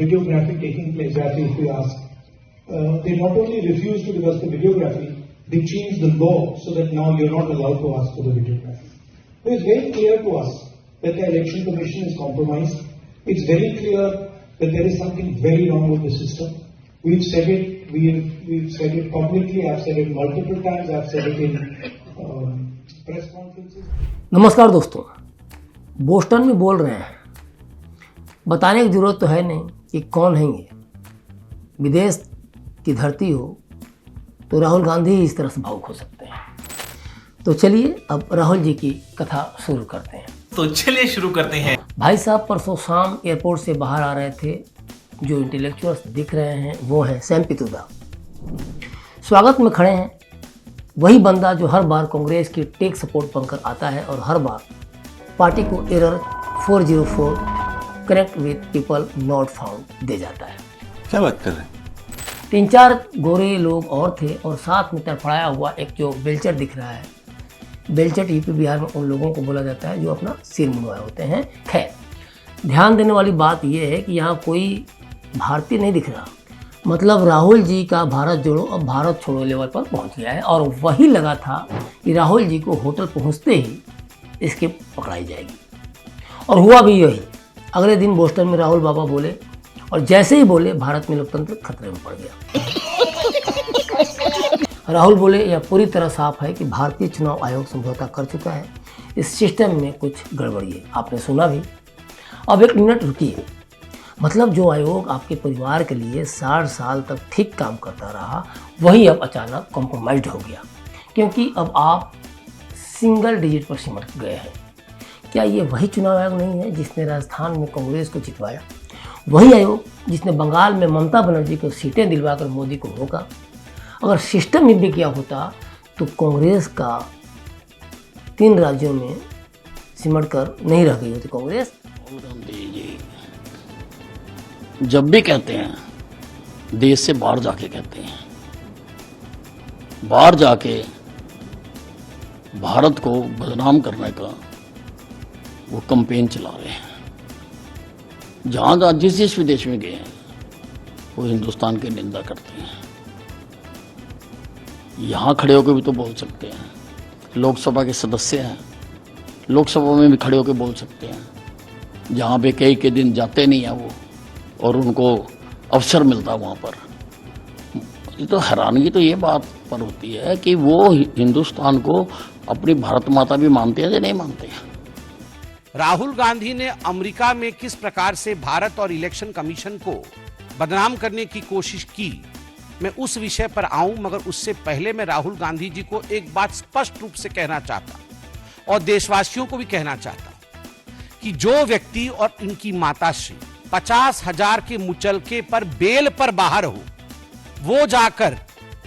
videography taking place, as if we ask. They not only refused to give us the videography, they changed the law so that now you're not allowed to ask for the videography. So it's very clear to us that the Election Commission is compromised. It's very clear that there is something very wrong with the system. We've said it. We've said it publicly. I've said it multiple times. I've said it in press conferences. नमस्कार दोस्तों, Boston में बोल रहे हैं। बताने की जरूरत तो है नहीं कि कौन है ये। विदेश की धरती हो तो राहुल गांधी ही इस तरह से भावुक हो सकते हैं। तो चलिए अब राहुल जी की कथा शुरू करते हैं। भाई साहब परसों शाम एयरपोर्ट से बाहर आ रहे थे। जो इंटेलेक्चुअल्स दिख रहे हैं वो हैं सैम पित्रोदा। स्वागत में खड़े हैं वही बंदा जो हर बार कांग्रेस की टेक सपोर्ट बनकर आता है और हर बार पार्टी को error 404 connect with people not found दे जाता है। क्या बात कर रहे हैं? 3-4 गोरे लोग और थे और साथ में तड़फड़ाया हुआ एक जो बेलचर दिख रहा है। बेलचर यूपी बिहार में उन लोगों को बोला जाता है जो अपना सिर मुंडवाए होते हैं। खैर, ध्यान देने वाली बात यह है कि यहाँ कोई भारतीय नहीं दिख रहा। मतलब राहुल जी का भारत जोड़ो अब भारत छोड़ो लेवल पर पहुँच गया है और वही लगा था कि राहुल जी को होटल पहुँचते ही इसके पकड़ाई जाएगी और हुआ भी यही। अगले दिन बोस्टन में राहुल बाबा बोले और जैसे ही बोले भारत में लोकतंत्र खतरे में पड़ गया। राहुल बोले यह पूरी तरह साफ है कि भारतीय चुनाव आयोग समझौता कर चुका है। इस सिस्टम में कुछ गड़बड़ी है। आपने सुना भी। अब एक मिनट रुकिए। मतलब जो आयोग आपके परिवार के लिए 60 साल तक ठीक काम करता रहा वही अब अचानक कॉम्प्रोमाइज्ड हो गया क्योंकि अब आप सिंगल डिजिट पर सिमट गए हैं। क्या ये वही चुनाव आयोग नहीं है जिसने राजस्थान में कांग्रेस को जितवाया? वही आयोग जिसने बंगाल में ममता बनर्जी को सीटें दिलवाकर मोदी को रोका? अगर सिस्टम ही भी किया होता तो कांग्रेस का 3 राज्यों में सिमट कर नहीं रह गई होती कांग्रेस। गांधी जी जब भी कहते हैं देश से बाहर जाके कहते हैं, बाहर जाके भारत को बदनाम करने का वो कैंपेन चला रहे हैं। जहाँ जिस विदेश में गए हैं वो हिंदुस्तान की निंदा करते हैं। यहाँ खड़े होकर भी तो बोल सकते हैं। लोकसभा के सदस्य हैं, लोकसभा में भी खड़े होकर बोल सकते हैं। जहाँ पे कई दिन जाते नहीं हैं वो और उनको अवसर मिलता वहाँ पर। ये तो हैरानगी तो ये बात पर होती है कि वो हिंदुस्तान को अपनी भारत माता भी मानते हैं या नहीं मानते हैं। राहुल गांधी ने अमेरिका में किस प्रकार से भारत और इलेक्शन कमीशन को बदनाम करने की कोशिश की, मैं उस विषय पर आऊं, मगर उससे पहले मैं राहुल गांधी जी को एक बात स्पष्ट रूप से कहना चाहता और देशवासियों को भी कहना चाहता कि जो व्यक्ति और इनकी माताश्री 50,000 के मुचलके पर बेल पर बाहर हो, वो जाकर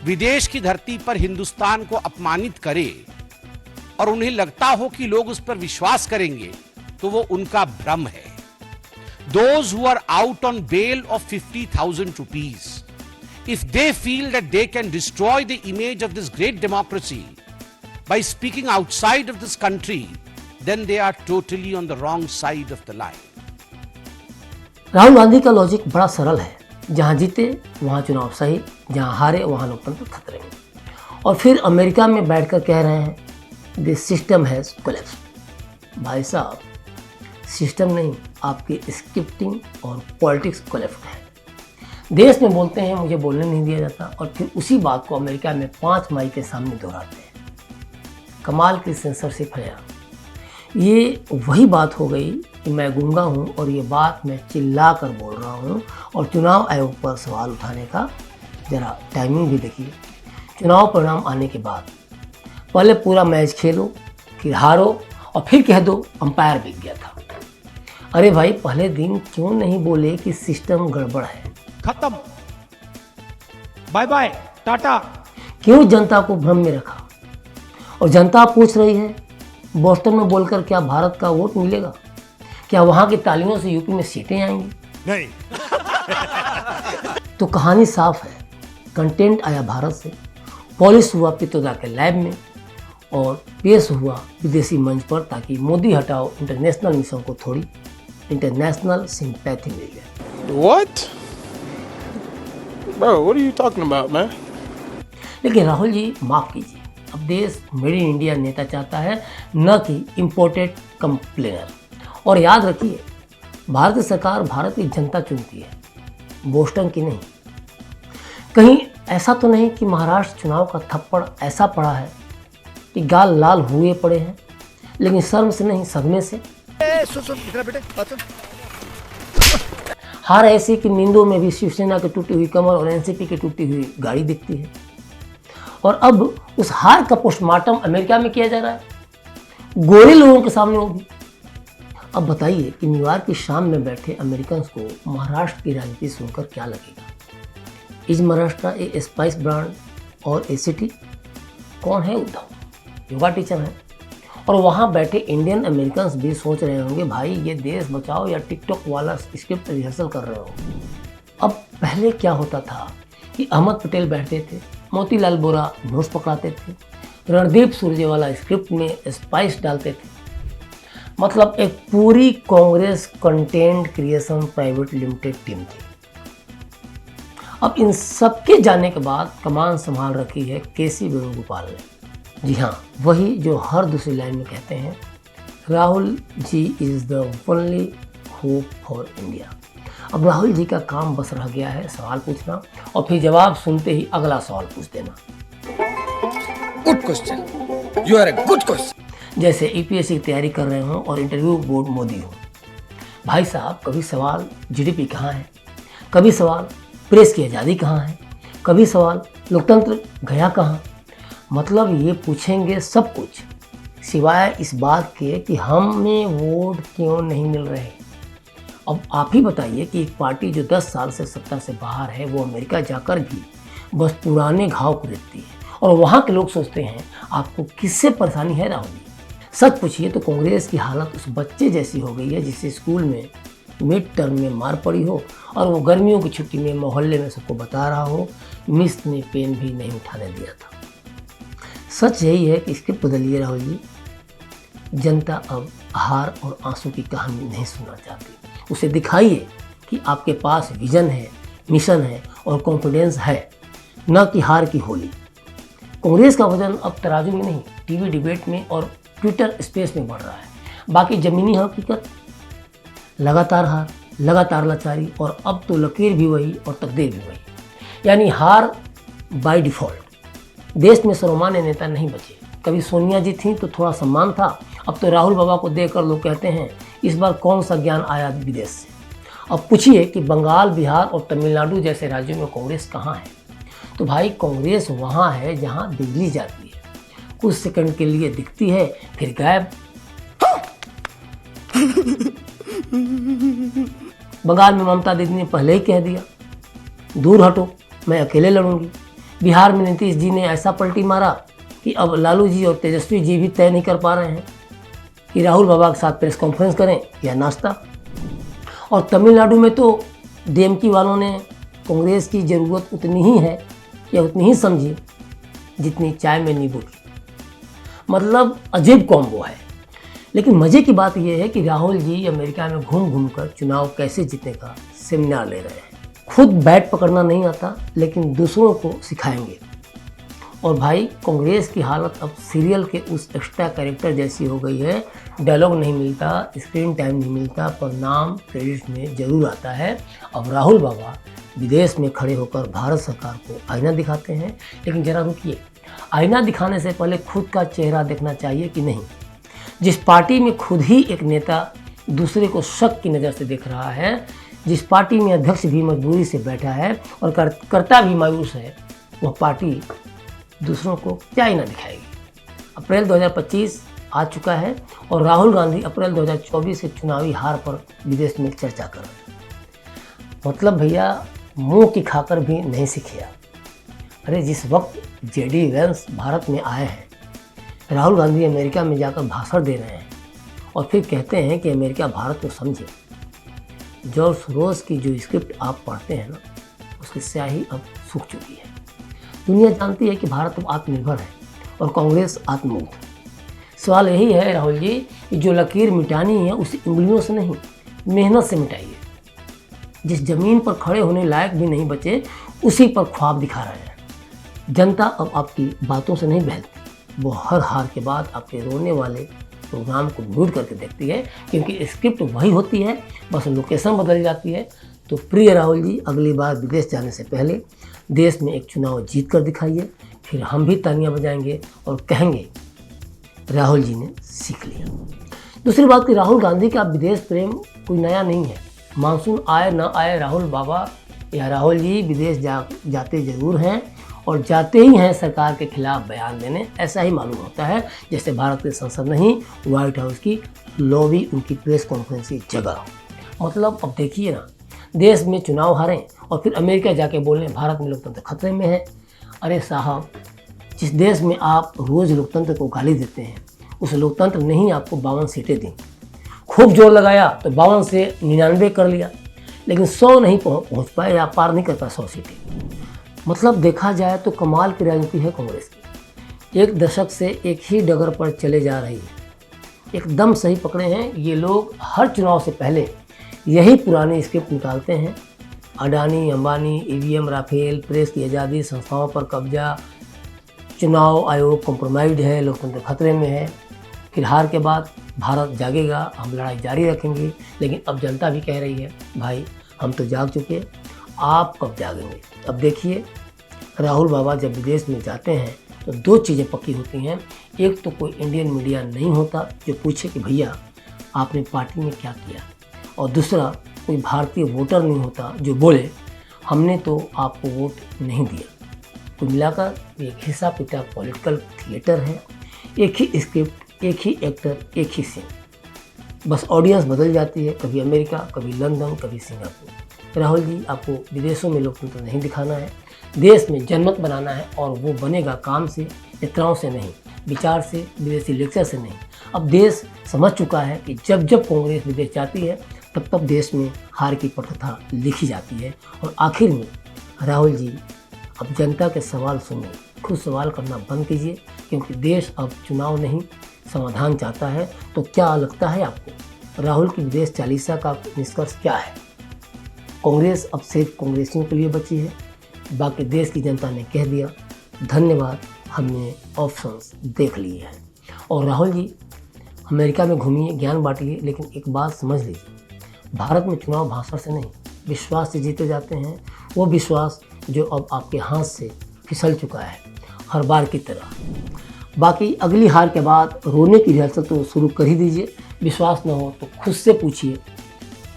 विदेश की धरती पर हिंदुस्तान को अपमानित करे और उन्हें लगता हो कि लोग उस पर विश्वास करेंगे, तो वो उनका भ्रम है। Those who are out on bail of 50,000 rupees, if they feel that they can destroy the image of this great democracy by speaking outside of this country, then they are totally on the wrong side of the line. Rahul Gandhi का logic बड़ा सरल है। जहां जीते वहां चुनाव सही, जहां हारे वहां लोकतंत्र खतरे में। और फिर अमेरिका में बैठकर कह रहे हैं दिस सिस्टम हैज कोलैप्स्ड। भाई साहब, सिस्टम नहीं, आपकी स्क्रिप्टिंग और पॉलिटिक्स कोलैप्स्ड है। देश में बोलते हैं मुझे बोलने नहीं दिया जाता और फिर उसी बात को अमेरिका में 5 माइक के सामने दोहराते हैं। कमाल की सेंसरशिप है यार। ये वही बात हो गई कि मैं गूंगा हूँ और ये बात मैं चिल्ला कर बोल रहा हूँ। और चुनाव आयोग पर सवाल उठाने का ज़रा टाइमिंग भी देखिए। चुनाव परिणाम आने के बाद पहले पूरा मैच खेलो, फिर हारो और फिर कह दो अंपायर बिक गया था। अरे भाई, पहले दिन क्यों नहीं बोले कि सिस्टम गड़बड़ है? खत्म, बाय बाय, टाटा। क्यों जनता को भ्रम में रखा? और जनता पूछ रही है बोस्टन में बोलकर क्या भारत का वोट मिलेगा? क्या वहां की तालियों से यूपी में सीटें आएंगी? नहीं। तो कहानी साफ है। कंटेंट आया भारत से, पॉलिश हुआ पित्रोदा के लैब में और पेश हुआ विदेशी मंच पर ताकि मोदी हटाओ इंटरनेशनल मिशन को थोड़ी इंटरनेशनल सिंपैथी मिल जाए। What? Bro, what are you talking about, man? लेकिन राहुल जी माफ़ कीजिए, अब देश मेड इन इंडिया नेता चाहता है, न कि इम्पोर्टेड कंप्लेनर। और याद रखिए, भारत सरकार भारत की जनता चुनती है, बोस्टन की नहीं। कहीं ऐसा तो नहीं कि महाराष्ट्र चुनाव का थप्पड़ ऐसा पड़ा है कि गाल लाल हुए पड़े हैं, लेकिन शर्म से नहीं सदमे से। हार ऐसी कि नींदों में भी शिवसेना की टूटी हुई कमर और एनसीपी की टूटी हुई गाड़ी दिखती है। और अब उस हार का पोस्टमार्टम अमेरिका में किया जा रहा है, गोरे लोगों के सामने वो भी। अब बताइए कि न्यूयॉर्क की शाम में बैठे अमेरिकन को महाराष्ट्र की राजनीति सुनकर क्या लगेगा। Is Maharashtra A spice brand और ए सिटी? कौन है उद्धव? योगा टीचर है। और वहाँ बैठे इंडियन अमेरिकन भी सोच रहे होंगे, भाई ये देश बचाओ या टिकटॉक वाला स्क्रिप्ट रिहर्सल कर रहे हो। अब पहले क्या होता था कि अहमद पटेल बैठते थे, मोतीलाल बोरा नोट्स पकड़ाते थे, रणदीप सुरजेवाला स्क्रिप्ट में स्पाइस डालते थे। मतलब एक पूरी Congress content creation private limited team थी। अब इन सबके जाने के बाद कमान संभाल रखी है केसी वेणुगोपाल ने। जी हाँ, वही जो हर दूसरी लाइन में कहते हैं, Rahul ji is the only hope for India. अब राहुल जी का काम बस रह गया है सवाल पूछना और फिर जवाब सुनते ही अगला सवाल पूछ देना। Good question, you are a good question. जैसे यूपीएससी की तैयारी कर रहे हों और इंटरव्यू बोर्ड मोदी हो। भाई साहब, कभी सवाल जीडीपी कहाँ है, कभी सवाल प्रेस की आज़ादी कहाँ है, कभी सवाल लोकतंत्र गया कहाँ। मतलब ये पूछेंगे सब कुछ, सिवाय इस बात के कि हमें वोट क्यों नहीं मिल रहे। अब आप ही बताइए कि एक पार्टी जो 10 साल से सत्ता से बाहर है, वो अमेरिका जाकर भी बस पुराने घाव को देखती है और वहाँ के लोग सोचते हैं आपको किससे परेशानी है राहुल जी। सच पूछिए तो कांग्रेस की हालत उस बच्चे जैसी हो गई है जिसे स्कूल में मिड टर्म में मार पड़ी हो और वो गर्मियों की छुट्टी में मोहल्ले में सबको बता रहा हो मिस ने पेन भी नहीं उठाने दिया था। सच यही है कि स्क्रिप्ट बदलिए राहुल जी। जनता अब हार और आंसू की कहानी नहीं सुनना चाहती। उसे दिखाइए कि आपके पास विजन है, मिशन है और कॉन्फिडेंस है, न कि हार की होली। कांग्रेस का वजन अब तराजू में नहीं, टीवी डिबेट में और ट्विटर स्पेस में बढ़ रहा है। बाकी जमीनी हकीकत लगातार हार, लगातार लाचारी और अब तो लकीर भी वही और तकदीर भी वही, यानी हार बाय डिफ़ॉल्ट। देश में सर्वमान्य नेता नहीं बचे। कभी सोनिया जी थी तो थोड़ा सम्मान था, अब तो राहुल बाबा को देखकर लोग कहते हैं इस बार कौन सा ज्ञान आया विदेश से। अब पूछिए कि बंगाल, बिहार और तमिलनाडु जैसे राज्यों में कांग्रेस कहाँ है, तो भाई कांग्रेस वहाँ है जहाँ बिजली जाती है, कुछ सेकंड के लिए दिखती है फिर गायब। बंगाल में ममता दीदी ने पहले ही कह दिया दूर हटो, मैं अकेले लड़ूंगी। बिहार में नीतीश जी ने ऐसा पलटी मारा कि अब लालू जी और तेजस्वी जी भी तय नहीं कर पा रहे हैं कि राहुल बाबा के साथ प्रेस कॉन्फ्रेंस करें या नाश्ता। और तमिलनाडु में तो डीएमके वालों ने कांग्रेस की ज़रूरत उतनी ही है या उतनी ही समझी जितनी चाय में नींबू की। मतलब अजीब कॉम्बो है। लेकिन मज़े की बात यह है कि राहुल जी अमेरिका में घूम घूम कर चुनाव कैसे जीतने का सेमिनार ले रहे हैं। खुद बैट पकड़ना नहीं आता लेकिन दूसरों को सिखाएंगे। और भाई कांग्रेस की हालत अब सीरियल के उस एक्स्ट्रा कैरेक्टर जैसी हो गई है। डायलॉग नहीं मिलता, स्क्रीन टाइम नहीं मिलता, पर नाम क्रेडिट में जरूर आता है। अब राहुल बाबा विदेश में खड़े होकर भारत सरकार को आईना दिखाते हैं। लेकिन जरा रुकिए, आईना दिखाने से पहले खुद का चेहरा देखना चाहिए कि नहीं। जिस पार्टी में खुद ही एक नेता दूसरे को शक की नज़र से देख रहा है, जिस पार्टी में अध्यक्ष भी मजबूरी से बैठा है और कर्ता भी मायूस है, वह पार्टी दूसरों को क्या आईना दिखाएगी। अप्रैल 2025 आ चुका है और राहुल गांधी अप्रैल 2024 के चुनावी हार पर विदेश में चर्चा कर रहे हैं। मतलब भैया मुंह की खाकर भी नहीं सीखिया। अरे जिस वक्त जेडी वेंस भारत में आए हैं, राहुल गांधी अमेरिका में जाकर भाषण दे रहे हैं और फिर कहते हैं कि अमेरिका भारत को समझे। जॉर्ज सोरोस की जो स्क्रिप्ट आप पढ़ते हैं ना, उसकी स्याही अब सूख चुकी है। दुनिया जानती है कि भारत अब आत्मनिर्भर है और कांग्रेस आत्ममुक्त। सवाल यही है राहुल जी कि जो लकीर मिटानी है उसे उंगलियों से नहीं, मेहनत से मिटाइए। जिस जमीन पर खड़े होने लायक भी नहीं बचे, उसी पर ख्वाब दिखा रहे हैं। जनता अब आपकी बातों से नहीं बहलती, वो हर हार के बाद आपके रोने वाले प्रोग्राम को म्यूट करके देखती है, क्योंकि स्क्रिप्ट वही होती है, बस लोकेशन बदल जाती है। तो प्रिय राहुल जी, अगली बार विदेश जाने से पहले देश में एक चुनाव जीत कर दिखाइए, फिर हम भी तालियां बजाएंगे और कहेंगे राहुल जी ने सीख लिया। दूसरी बात कि राहुल गांधी का विदेश प्रेम कोई नया नहीं है। मानसून आए ना आए, राहुल बाबा या राहुल जी विदेश जाते जरूर हैं, और जाते ही हैं सरकार के खिलाफ बयान देने। ऐसा ही मालूम होता है जैसे भारत की संसद नहीं, व्हाइट हाउस की लॉबी उनकी प्रेस कॉन्फ्रेंस की जगह। मतलब अब देखिए ना, देश में चुनाव हारें और फिर अमेरिका जाके बोलें भारत में लोकतंत्र खतरे में है। अरे साहब, जिस देश में आप रोज़ लोकतंत्र को गाली देते हैं, उस लोकतंत्र ने ही आपको 52 सीटें दी। खूब जोर लगाया तो 52 से 99 कर लिया, लेकिन 100 नहीं पहुँच पाए या पार नहीं कर पाए 100 सीटें। मतलब देखा जाए तो कमाल की राजनीति है कांग्रेस की। एक दशक से एक ही डगर पर चले जा रही है। एकदम सही पकड़े हैं ये लोग। हर चुनाव से पहले यही पुरानी स्क्रिप्ट निकालते हैं। Adani, Ambani, EVM, Rafale, press की आज़ादी, संस्थाओं पर कब्जा, चुनाव आयोग कॉम्प्रोमाइज्ड है, लोकतंत्र खतरे में है। फिर हार के बाद भारत जागेगा, हम लड़ाई जारी रखेंगे। लेकिन अब जनता भी कह रही है भाई हम तो जाग चुके, आप कब जागेंगे। अब देखिए, राहुल बाबा जब विदेश में जाते हैं तो 2 चीज़ें पक्की होती हैं। एक तो कोई इंडियन मीडिया नहीं होता जो पूछे कि भैया आपने पार्टी में क्या किया, और दूसरा कोई भारतीय वोटर नहीं होता जो बोले हमने तो आपको वोट नहीं दिया। कुल मिलाकर एक हिस्सा पिटा पॉलिटिकल थिएटर है। एक ही स्क्रिप्ट, एक ही एक्टर, एक ही सीन, बस ऑडियंस बदल जाती है, कभी अमेरिका, कभी लंदन, कभी सिंगापुर। राहुल जी, आपको विदेशों में लोकतंत्र नहीं दिखाना है, देश में जनमत बनाना है, और वो बनेगा काम से, नेताओं से नहीं, विचार से, विदेशी लेक्चर से नहीं। अब देश समझ चुका है कि जब जब कांग्रेस विदेश जाती है तब तब देश में हार की पटकथा लिखी जाती है। और आखिर में राहुल जी, अब जनता के सवाल सुनिए, खुद सवाल करना बंद कीजिए, क्योंकि देश अब चुनाव नहीं समाधान चाहता है। तो क्या लगता है आपको, राहुल की विदेश चालीसा का निष्कर्ष क्या है? कांग्रेस अब सिर्फ कांग्रेसियों के लिए बची है, बाकी देश की जनता ने कह दिया धन्यवाद, हमने ऑप्शंस देख लिए हैं। और राहुल जी, अमेरिका में घूमिए, ज्ञान बांटिए, लेकिन एक बात समझ लीजिए, भारत में चुनाव भाषण से नहीं, विश्वास से जीते जाते हैं। वो विश्वास जो अब आपके हाथ से फिसल चुका है हर बार की तरह। बाकी अगली हार के बाद रोने की रिहर्सल तो शुरू कर ही दीजिए। विश्वास न हो तो खुद से पूछिए,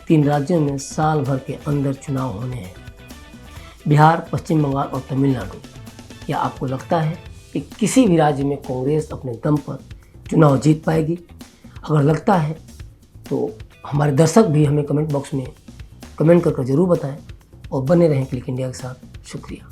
3 राज्यों में साल भर के अंदर चुनाव होने हैं, बिहार, पश्चिम बंगाल और तमिलनाडु। क्या आपको लगता है कि किसी भी राज्य में कांग्रेस अपने दम पर चुनाव जीत पाएगी? अगर लगता है तो हमारे दर्शक भी हमें कमेंट बॉक्स में कमेंट करके ज़रूर बताएं, और बने रहें क्लिक इंडिया के साथ। शुक्रिया।